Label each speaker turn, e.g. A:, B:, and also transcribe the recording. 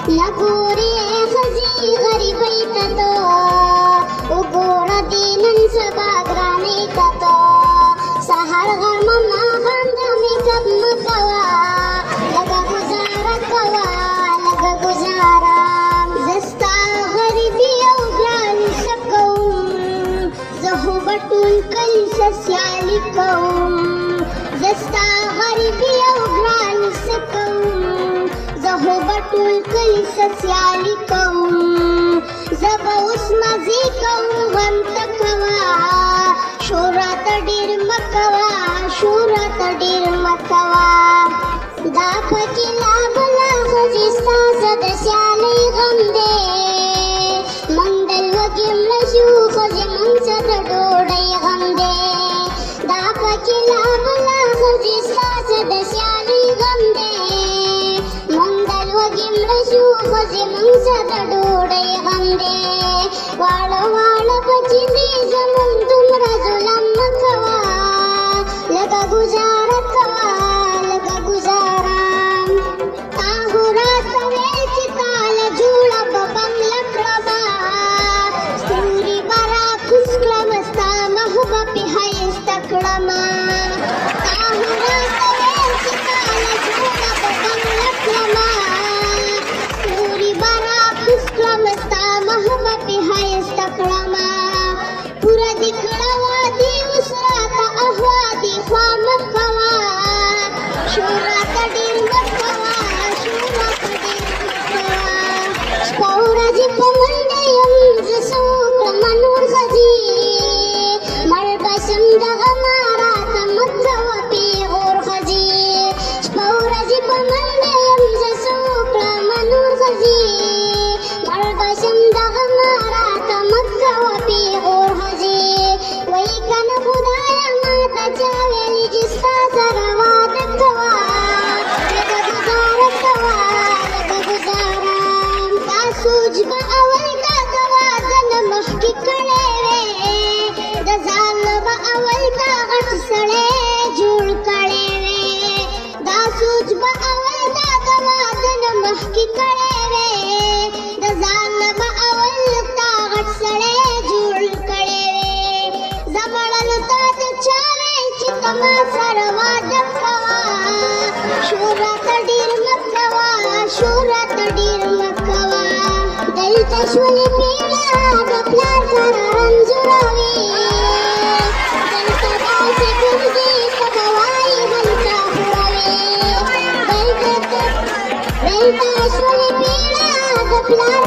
A: لګورې ښځې غریبۍ ته ته وګوره دې نن سبا ګرانۍ ته ته سهار غرمه ماښام د میکاپ مه کوه لږه ګزاره کوه لږه ګزاره زه ستا غریبي او ګراني ښه کوم زه خو به ټول کلي ښه سیالي کوم زه ستا غریبي او ګراني ښه کوم زه خو به ټول کلي ښه سیالي کوم زه به اوس مزې کوم غم ته کوه شور راته ډېر مه کوه شور راته ډېر مه کوه دا پکې لا بله ښځې ستا زه د سیالۍ غم دی موږ د لوږې مړه شو ښځې موږ څه د ډوډۍ غم دی دا پکې لا بله ښځې ستا زه د سیالۍ غم دی موږ د لوږې مړه شو ښځې موږ څه د ډوډۍ غم دی واړه واړه بچي دي زموږ دومره ظلم مه کوه لږه ګزاره کوه لږه ګزاره تا خو راته ویل چې تا له جوړه به بنګله کړمه ستوري به راکوز کړمه ستا مخ به پې ښایسته کړمه تا خو راته ویل چې تا له جوړه به بنګله کړمه ستوري به راکوز کړمه ستا مخ به پې ښایسته کړمه پوره دې کړه وعدې اوس راته احوا دې خوا مه کوه شور راته ډېر مه کوه شور راته ډېر مه کوه شپه ورځې په منډه یم زه څه وکړمه نور ښځې مړ به شم دغه ما راته مه کوه پېغور ښځې شپه ورځې په منډه یم زه څه وکړمه نور ښځې مړ به شم دغه ما راته مه کوه پېغور ښځې وایي که نه خدایه ماته چا ویلي چې ستا سره واده کوه لږه ګزاره کوه لږه ګزاره دا سوچ به اول تا د واده نه مخکې کړی وې د ځان نه به اول تا غټ سړی جوړ کړی وې دا سوچ به اول تا د واده نه مخکې کړی وې د ځان نه به اول تا غټ سړی جوړ کړی وې زه مړه نو تا ته چا ویل چې ته ما سره واده کوه شور راته ډېر مه کوه شور راته ډېر مه کوه دلته شولې پیړه د پلار سره رنځوروي دلته داسې ګرځې که به وایي هلته خوروي دلته شولې پیړه د پلار